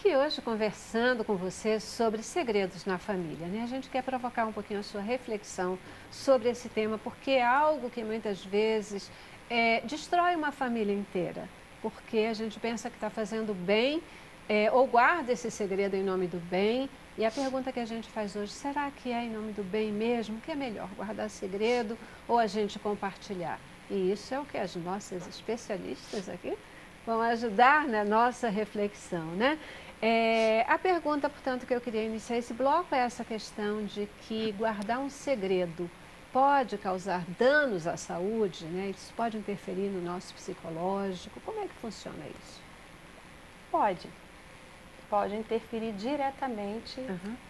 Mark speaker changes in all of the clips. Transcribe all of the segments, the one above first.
Speaker 1: aqui hoje conversando com você sobre segredos na família, né? A gente quer provocar um pouquinho a sua reflexão sobre esse tema, porque é algo que muitas vezes destrói uma família inteira, porque a gente pensa que está fazendo bem, ou guarda esse segredo em nome do bem, e a pergunta que a gente faz hoje, será que é em nome do bem mesmo? Que é melhor, guardar segredo ou a gente compartilhar? E isso é o que as nossas especialistas aqui vão ajudar na nossa reflexão, né? A pergunta, portanto, que eu queria iniciar esse bloco é essa questão de que guardar um segredo pode causar danos à saúde, né? Isso pode interferir no nosso psicológico. Como é que funciona isso?
Speaker 2: Pode. Pode interferir diretamente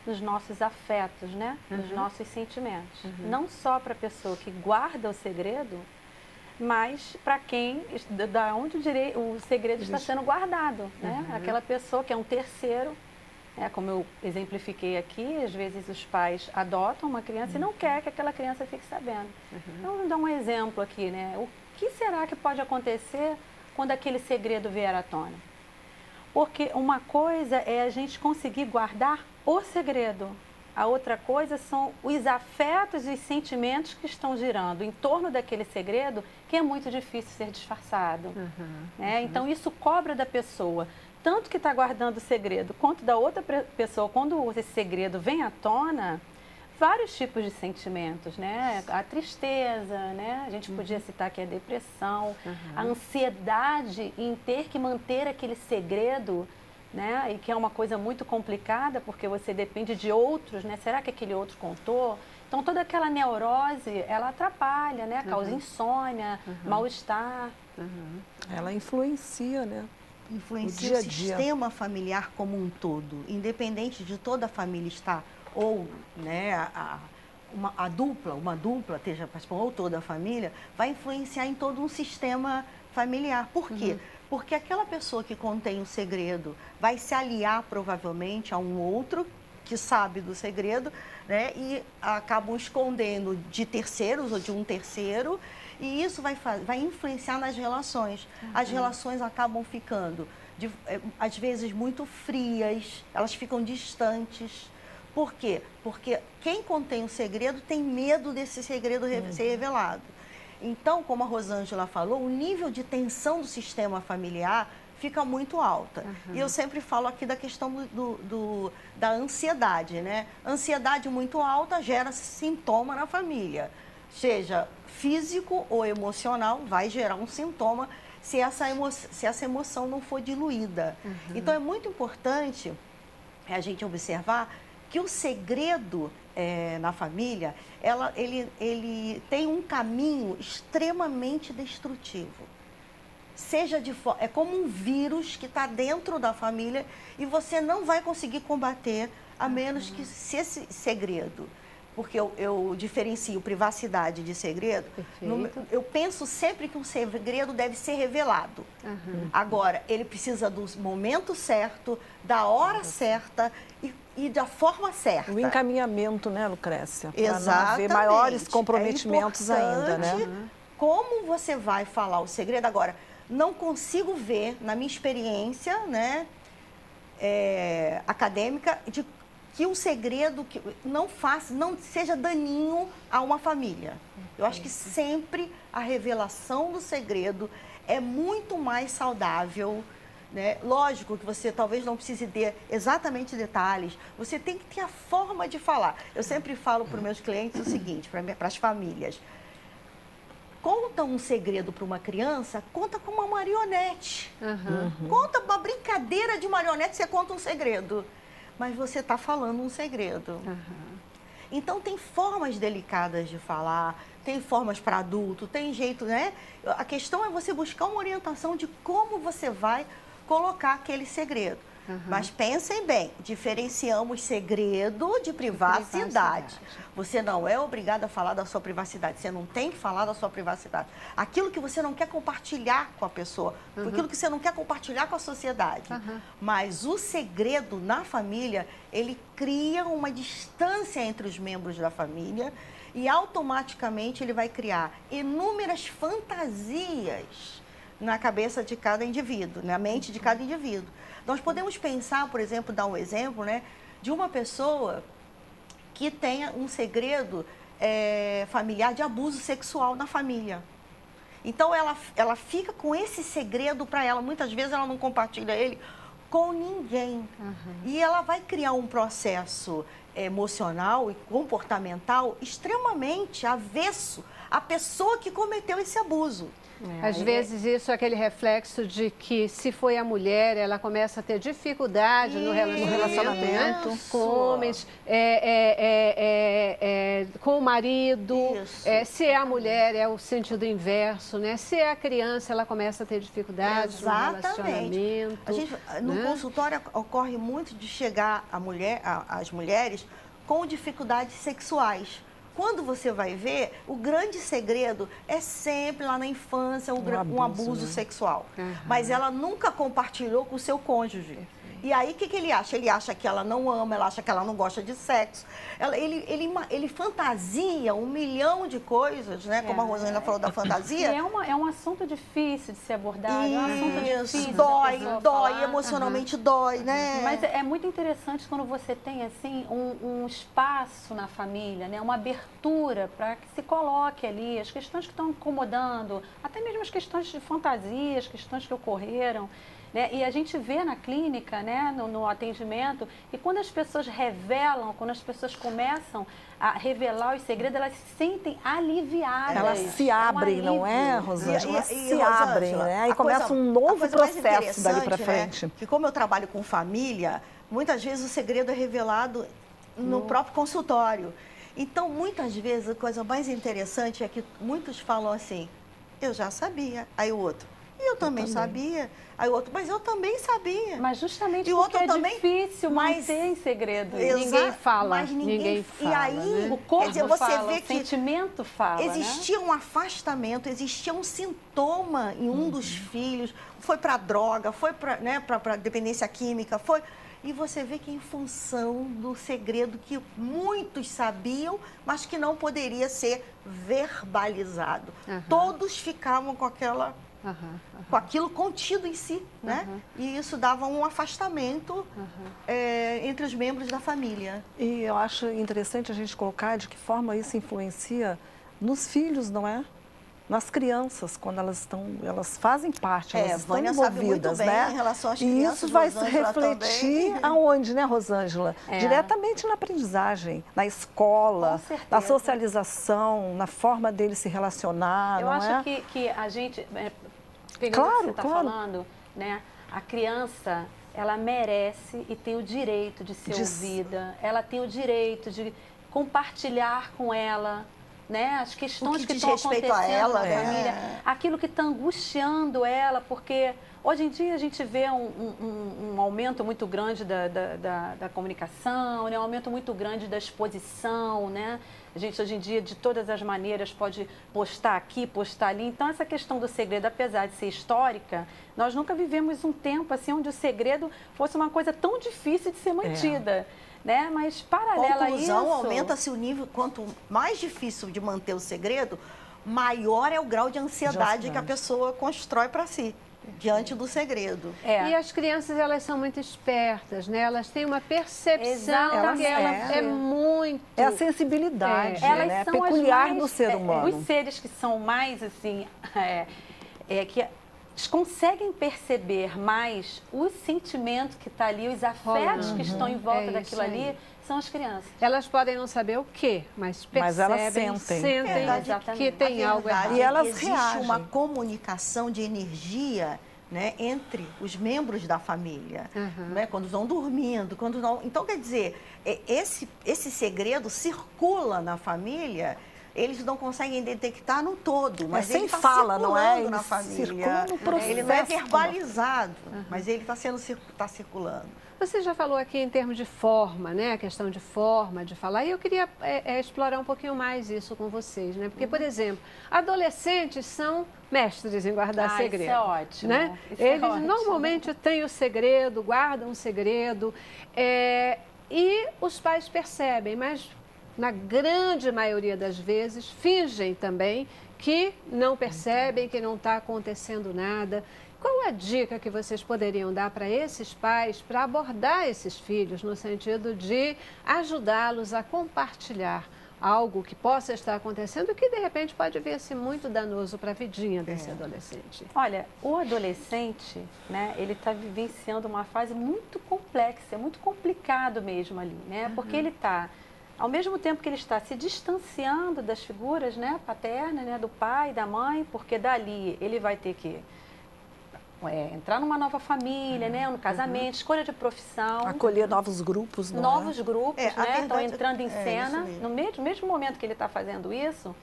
Speaker 2: nos nossos afetos, né? Nos nossos sentimentos. Não só para a pessoa que guarda o segredo, mas para quem, da onde o segredo está sendo guardado, né? Aquela pessoa que é um terceiro, como eu exemplifiquei aqui, às vezes os pais adotam uma criança e não quer que aquela criança fique sabendo. Então, vou dar um exemplo aqui, né? O que será que pode acontecer quando aquele segredo vier à tona? Porque uma coisa é a gente conseguir guardar o segredo. A outra coisa são os afetos e os sentimentos que estão girando em torno daquele segredo, que é muito difícil ser disfarçado. Né? Então, isso cobra da pessoa, tanto que está guardando o segredo, quanto da outra pessoa, quando esse segredo vem à tona, vários tipos de sentimentos, né? A tristeza, né? A gente podia citar aqui a depressão, a ansiedade em ter que manter aquele segredo, né? E que é uma coisa muito complicada, porque você depende de outros, né? Será que aquele outro contou? Então, toda aquela neurose, ela atrapalha, né? Causa insônia, mal-estar.
Speaker 3: Ela influencia, né?
Speaker 4: Influencia o sistema familiar como um todo, independente de toda a família estar, ou né, uma dupla esteja participando, ou toda a família, vai influenciar em todo um sistema familiar. Por quê? Porque aquela pessoa que contém o segredo vai se aliar provavelmente a um outro que sabe do segredo, né? E acabam escondendo de terceiros ou de um terceiro, e isso vai influenciar nas relações. As relações acabam ficando, às vezes, muito frias, elas ficam distantes. Por quê? Porque quem contém o segredo tem medo desse segredo ser revelado. Então, como a Rosângela falou, o nível de tensão do sistema familiar fica muito alta. E eu sempre falo aqui da questão da ansiedade, né? Ansiedade muito alta gera sintoma na família, seja físico ou emocional, vai gerar um sintoma se essa emoção não for diluída. Então, é muito importante a gente observar que o segredo na família, ele tem um caminho extremamente destrutivo. É como um vírus que está dentro da família e você não vai conseguir combater a menos que se esse segredo, porque eu diferencio privacidade de segredo. Eu penso sempre que um segredo deve ser revelado. Agora, ele precisa do momento certo, da hora certa e da forma certa.
Speaker 3: O encaminhamento, né, Lucrécia?
Speaker 4: Exatamente.
Speaker 3: Para não haver maiores comprometimentos ainda, né?
Speaker 4: Como você vai falar o segredo? Agora, não consigo ver, na minha experiência, né, acadêmica, de que um segredo que não seja daninho a uma família. Eu acho que sempre a revelação do segredo é muito mais saudável, né? Lógico que você talvez não precise ter exatamente detalhes, você tem que ter a forma de falar. Eu sempre falo para os meus clientes o seguinte, para as famílias: conta um segredo para uma criança, conta com uma marionete. Conta uma brincadeira de marionete, você conta um segredo. Mas você está falando um segredo. Então, tem formas delicadas de falar, tem formas para adulto, tem jeito, né? A questão é você buscar uma orientação de como você vai colocar aquele segredo. Mas pensem bem, diferenciamos segredo de privacidade. Você não é obrigado a falar da sua privacidade, você não tem que falar da sua privacidade. Aquilo que você não quer compartilhar com a pessoa, aquilo que você não quer compartilhar com a sociedade. Mas o segredo na família, ele cria uma distância entre os membros da família e automaticamente ele vai criar inúmeras fantasias, na cabeça de cada indivíduo, na mente de cada indivíduo. Nós podemos pensar, por exemplo, dar um exemplo, né, de uma pessoa que tenha um segredo familiar de abuso sexual na família. Então, ela fica com esse segredo para ela. Muitas vezes ela não compartilha ele com ninguém. E ela vai criar um processo emocional e comportamental extremamente avesso à pessoa que cometeu esse abuso.
Speaker 1: Às vezes isso é aquele reflexo de que se foi a mulher, ela começa a ter dificuldade no relacionamento, né? Com homens, com o marido. Se é a mulher, é o sentido inverso, né? Se é a criança, ela começa a ter dificuldade no relacionamento.
Speaker 4: A gente, no consultório ocorre muito de chegar as mulheres com dificuldades sexuais. Quando você vai ver, o grande segredo é sempre lá na infância um abuso sexual. Mas ela nunca compartilhou com o seu cônjuge. E aí, o que ele acha? Ele acha que ela não ama, ela acha que ela não gosta de sexo. Ele fantasia 1 milhão de coisas, né? Como a Rosângela falou da fantasia.
Speaker 2: É um assunto difícil de ser abordado, é um assunto difícil.
Speaker 4: Dói, emocionalmente dói, né?
Speaker 2: Mas é muito interessante quando você tem, assim, um espaço na família, né? Uma abertura para que se coloque ali as questões que estão incomodando, até mesmo as questões de fantasia, as questões que ocorreram. Né? E a gente vê na clínica, né, no atendimento, que quando as pessoas revelam, quando as pessoas começam a revelar os segredos, elas se sentem aliviadas.
Speaker 3: Elas se abrem, não é, Rosângela? Elas se abrem, né? E começa um novo processo dali para frente.
Speaker 4: Né? Que como eu trabalho com família, muitas vezes o segredo é revelado no próprio consultório. Então, muitas vezes, a coisa mais interessante é que muitos falam assim, eu já sabia. Aí o outro, eu também sabia. Aí o outro, mas eu também sabia.
Speaker 2: Mas justamente porque é difícil manter em segredo.
Speaker 1: Ninguém fala.
Speaker 4: Mas ninguém fala. E aí,
Speaker 2: né? O corpo
Speaker 4: você
Speaker 2: fala,
Speaker 4: vê
Speaker 2: o sentimento fala.
Speaker 4: Existia um afastamento, existia um sintoma em um dos filhos. Foi para droga, foi para, né, para dependência química, foi... E você vê que em função do segredo que muitos sabiam, mas que não poderia ser verbalizado. Todos ficavam com aquela... com aquilo contido em si, né? E isso dava um afastamento entre os membros da família.
Speaker 3: E eu acho interessante a gente colocar de que forma isso influencia nos filhos, não é? Nas crianças, quando elas fazem parte, elas estão
Speaker 4: Vânia
Speaker 3: envolvidas,
Speaker 4: sabe muito bem,
Speaker 3: né?
Speaker 4: em relação às
Speaker 3: e
Speaker 4: crianças,
Speaker 3: isso vai se
Speaker 4: Rosângela
Speaker 3: refletir
Speaker 4: também.
Speaker 3: aonde, né, Rosângela? Diretamente na aprendizagem, na escola, na socialização, na forma dele se relacionar,
Speaker 2: eu acho que a gente, pegando o que você está falando, né, a criança, ela merece e tem o direito de ser ouvida, ela tem o direito de compartilhar com ela, né, as questões que estão acontecendo
Speaker 4: a ela,
Speaker 2: na família, aquilo que está angustiando ela, porque hoje em dia a gente vê um aumento muito grande da comunicação, né, um aumento muito grande da exposição, né? A gente hoje em dia, de todas as maneiras, pode postar aqui, postar ali. Então, essa questão do segredo, apesar de ser histórica, nós nunca vivemos um tempo assim onde o segredo fosse uma coisa tão difícil de ser mantida. Né? Mas, paralela a isso...
Speaker 4: aumenta-se o nível, quanto mais difícil de manter o segredo, maior é o grau de ansiedade que a pessoa constrói para si, diante do segredo.
Speaker 1: E as crianças, elas são muito espertas, né? Elas têm uma percepção que ela é muito...
Speaker 3: É a sensibilidade,
Speaker 2: elas
Speaker 3: né?
Speaker 2: São
Speaker 3: peculiar do ser humano.
Speaker 2: Os seres que são mais, assim, que conseguem perceber mais os sentimentos que estão ali, os afetos que estão em volta daquilo ali, são as crianças.
Speaker 1: Elas podem não saber o quê, mas percebem,
Speaker 3: elas sentem
Speaker 1: que tem algo errado.
Speaker 4: E elas existe uma comunicação de energia, né, entre os membros da família, né, quando estão dormindo, quando não... Então, quer dizer, esse segredo circula na família. Eles não conseguem detectar no todo, mas ele está circulando na família. Ele não é verbalizado, mas ele está circulando.
Speaker 1: Você já falou aqui em termos de forma, né? A questão de forma, de falar. E eu queria explorar um pouquinho mais isso com vocês, né? Porque, por exemplo, adolescentes são mestres em guardar segredo.
Speaker 2: Isso é ótimo.
Speaker 1: Né? Eles normalmente têm o segredo, guardam o segredo. E os pais percebem, mas... na grande maioria das vezes, fingem também que não percebem que não está acontecendo nada. Qual a dica que vocês poderiam dar para esses pais para abordar esses filhos no sentido de ajudá-los a compartilhar algo que possa estar acontecendo que de repente pode vir a ser muito danoso para a vidinha desse adolescente?
Speaker 2: Olha, o adolescente, né, ele está vivenciando uma fase muito complexa, muito complicado mesmo ali, né? Porque ele está, ao mesmo tempo que ele está se distanciando das figuras, né, paternas, né, do pai, da mãe, porque dali ele vai ter que entrar numa nova família, né, no casamento, escolha de profissão.
Speaker 3: Acolher novos grupos, não
Speaker 2: Novos grupos, né, estão entrando em cena.
Speaker 4: No
Speaker 2: mesmo momento que ele está fazendo isso,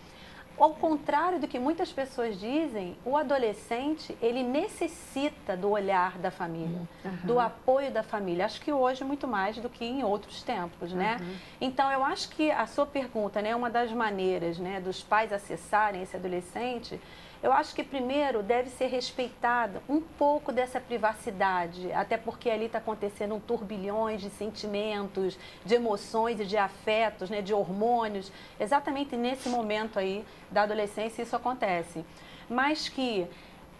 Speaker 2: ao contrário do que muitas pessoas dizem, o adolescente, ele necessita do olhar da família, do apoio da família. Acho que hoje muito mais do que em outros tempos, né? Então, eu acho que a sua pergunta, né, uma das maneiras, né, dos pais acessarem esse adolescente, eu acho que primeiro deve ser respeitado um pouco dessa privacidade, até porque ali está acontecendo um turbilhões de sentimentos, de emoções e de afetos, né, de hormônios. Exatamente nesse momento aí da adolescência isso acontece. Mas que,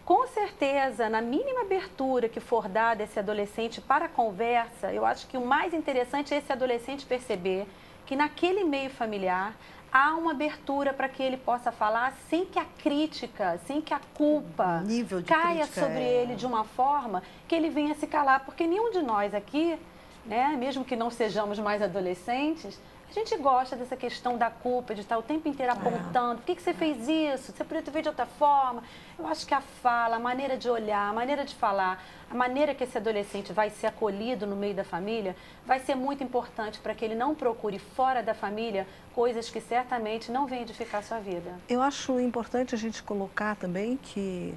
Speaker 2: com certeza, na mínima abertura que for dada a esse adolescente para a conversa, eu acho que o mais interessante é esse adolescente perceber que naquele meio familiar há uma abertura para que ele possa falar sem que a crítica, sem que a culpa caia sobre ele de uma forma que ele venha se calar. Porque nenhum de nós aqui, né, mesmo que não sejamos mais adolescentes, a gente gosta dessa questão da culpa, de estar o tempo inteiro apontando. Por que você fez isso? Você poderia ter feito de outra forma. Eu acho que a fala, a maneira de olhar, a maneira de falar, a maneira que esse adolescente vai ser acolhido no meio da família, vai ser muito importante para que ele não procure fora da família coisas que certamente não vão edificar a sua vida.
Speaker 3: Eu acho importante a gente colocar também que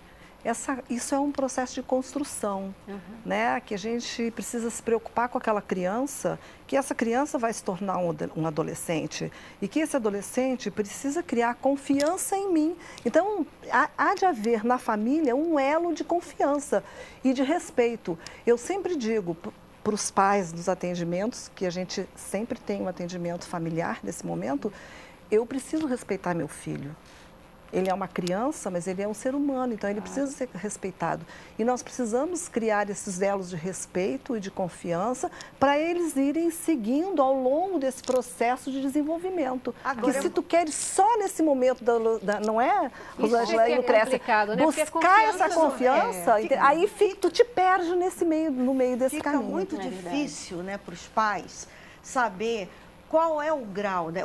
Speaker 3: isso é um processo de construção, né? Que a gente precisa se preocupar com aquela criança, que essa criança vai se tornar um adolescente e que esse adolescente precisa criar confiança em mim. Então, há de haver na família um elo de confiança e de respeito. Eu sempre digo para os pais nos atendimentos, que a gente sempre tem um atendimento familiar nesse momento, eu preciso respeitar meu filho. Ele é uma criança, mas ele é um ser humano, então ele precisa ser respeitado. E nós precisamos criar esses elos de respeito e de confiança para eles irem seguindo ao longo desse processo de desenvolvimento. Agora, que se tu queres só nesse momento, não é, Rosângela e Lucrécia,
Speaker 1: né?
Speaker 3: buscar essa confiança, aí tu te perde no meio desse caminho.
Speaker 4: Fica muito difícil, né, para os pais saber qual é o grau, né?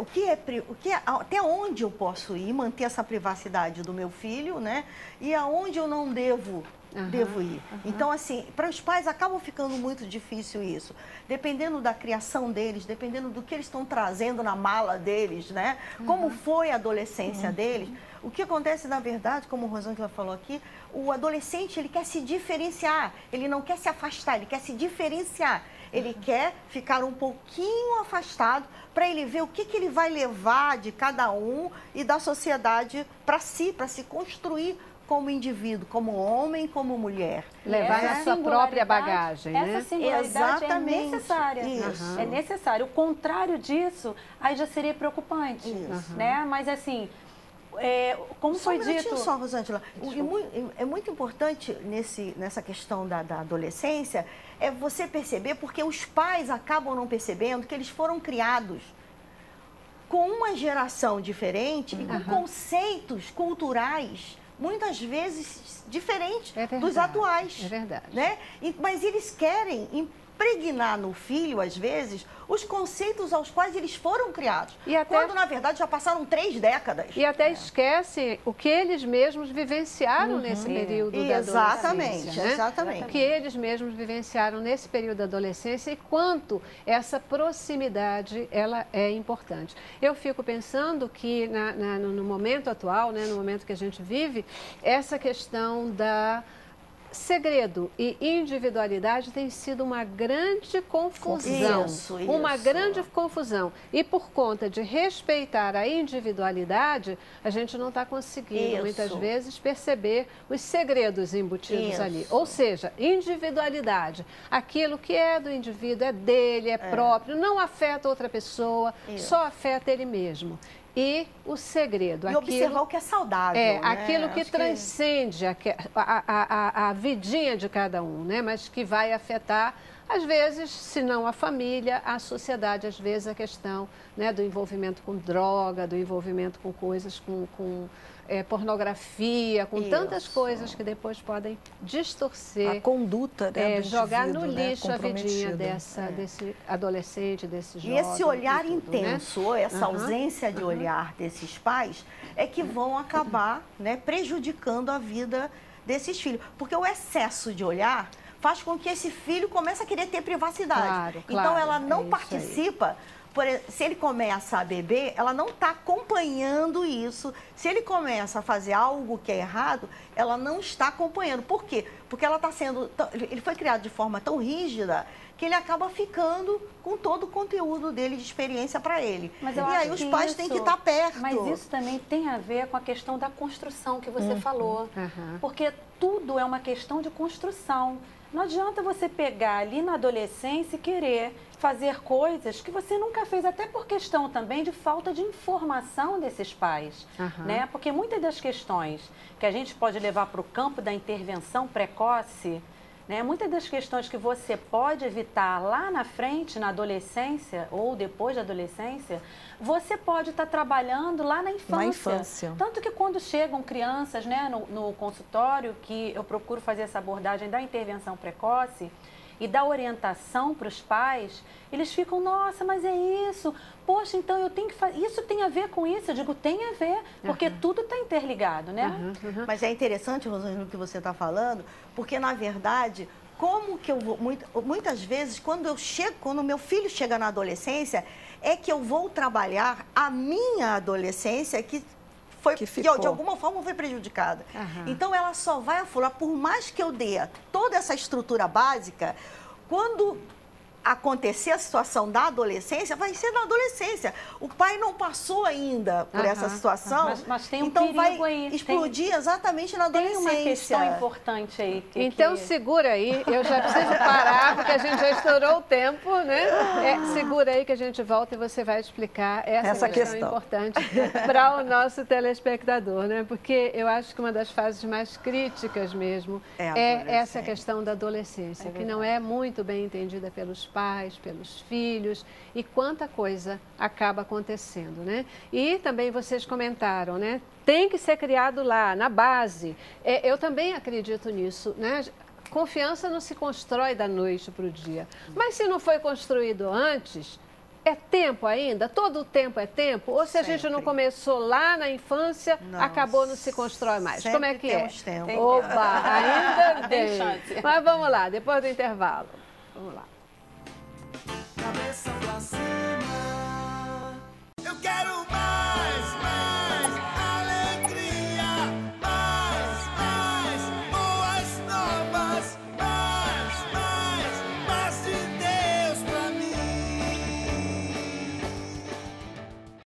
Speaker 4: Até onde eu posso ir, manter essa privacidade do meu filho, né? E aonde eu não devo ir. Então, assim, para os pais acaba ficando muito difícil isso. Dependendo da criação deles, dependendo do que eles estão trazendo na mala deles, né? Como foi a adolescência deles. O que acontece, na verdade, como a Rosângela falou aqui, o adolescente, ele quer se diferenciar, ele não quer se afastar, ele quer se diferenciar. Ele quer ficar um pouquinho afastado para ele ver o que ele vai levar de cada um e da sociedade para si, para se construir como indivíduo, como homem, como mulher.
Speaker 1: Levar a sua própria bagagem, né?
Speaker 2: Essa singularidade é necessária. É necessário. O contrário disso, aí já seria preocupante, né? Mas assim, como foi dito...
Speaker 4: Só, Rosângela, é muito importante nessa questão da adolescência, é você perceber, porque os pais acabam não percebendo que eles foram criados com uma geração diferente e com conceitos culturais muitas vezes diferentes dos atuais.
Speaker 1: É verdade.
Speaker 4: Né? Mas eles querem impregnar no filho, às vezes, os conceitos aos quais eles foram criados. Quando, na verdade, já passaram 3 décadas.
Speaker 1: E até esquece o que eles mesmos vivenciaram nesse período da adolescência.
Speaker 4: Exatamente.
Speaker 1: O que eles mesmos vivenciaram nesse período da adolescência e quanto essa proximidade ela é importante. Eu fico pensando que no momento atual, né, no momento que a gente vive, essa questão da segredo e individualidade tem sido uma grande confusão. Uma grande confusão. E por conta de respeitar a individualidade, a gente não está conseguindo, muitas vezes, perceber os segredos embutidos ali. Ou seja, individualidade. Aquilo que é do indivíduo é dele, é próprio, não afeta outra pessoa, só afeta ele mesmo. e o segredo.
Speaker 4: E observar o que é saudável, né?
Speaker 1: Aquilo que transcende a vidinha de cada um, né? Mas que vai afetar, às vezes, se não a família, a sociedade, às vezes a questão, né, do envolvimento com droga, do envolvimento com coisas, com pornografia, com tantas coisas que depois podem distorcer.
Speaker 3: A conduta, né, do
Speaker 1: jogar no
Speaker 3: indivíduo,
Speaker 1: lixo,
Speaker 3: né,
Speaker 1: a vidinha desse adolescente, desse jovem.
Speaker 4: E esse olhar
Speaker 1: tudo,
Speaker 4: intenso,
Speaker 1: né?
Speaker 4: essa ausência de olhar desses pais, é que vão acabar, né, prejudicando a vida desses filhos. Porque o excesso de olhar faz com que esse filho comece a querer ter privacidade. Então, ela não participa. Se ele começa a beber, ela não está acompanhando isso. Se ele começa a fazer algo que é errado, ela não está acompanhando. Por quê? Porque ela está sendo... Ele foi criado de forma tão rígida que ele acaba ficando com todo o conteúdo dele de experiência para ele.
Speaker 2: Mas
Speaker 4: e aí os pais têm que estar perto.
Speaker 2: Mas isso também tem a ver com a questão da construção que você falou. Porque tudo é uma questão de construção. Não adianta você pegar ali na adolescência e querer fazer coisas que você nunca fez, até por questão também de falta de informação desses pais, né? Porque muitas das questões que a gente pode levar para o campo da intervenção precoce, né? Muitas das questões que você pode evitar lá na frente, na adolescência ou depois da adolescência, você pode estar trabalhando lá na infância.
Speaker 3: Na infância.
Speaker 2: Tanto que quando chegam crianças, né, no consultório, que eu procuro fazer essa abordagem da intervenção precoce e da orientação para os pais, eles ficam, nossa, mas é isso, poxa, então eu tenho que fazer, isso tem a ver com isso? Eu digo, tem a ver, porque tudo está interligado, né?
Speaker 4: Mas é interessante, Rosângela, o que você está falando, porque, na verdade, como que eu vou, muitas vezes, quando meu filho chega na adolescência, é que eu vou trabalhar a minha adolescência que de alguma forma foi prejudicada. Então, ela só vai aflorar, por mais que eu dê toda essa estrutura básica, quando acontecer a situação da adolescência, vai ser na adolescência. O pai não passou ainda por essa situação,
Speaker 2: mas tem um
Speaker 4: então vai
Speaker 2: aí,
Speaker 4: explodir exatamente na adolescência.
Speaker 2: Tem uma questão importante aí.
Speaker 1: Então, segura aí, eu já preciso parar, porque a gente já estourou o tempo, né? Segura aí que a gente volta e você vai explicar essa questão importante para o nosso telespectador, né? Porque eu acho que uma das fases mais críticas mesmo é essa questão da adolescência, que não é muito bem entendida pelos pais, pelos filhos, e quanta coisa acaba acontecendo, né? E também vocês comentaram, né? Tem que ser criado lá, na base. Eu também acredito nisso, né? Confiança não se constrói da noite para o dia. Mas se não foi construído antes, é tempo ainda? Todo o tempo é tempo? Ou se a gente não começou lá na infância, acabou, não se constrói mais? Como é que é?
Speaker 4: Tempo.
Speaker 1: Opa, ainda tem. Mas vamos lá, depois do intervalo. Vamos lá.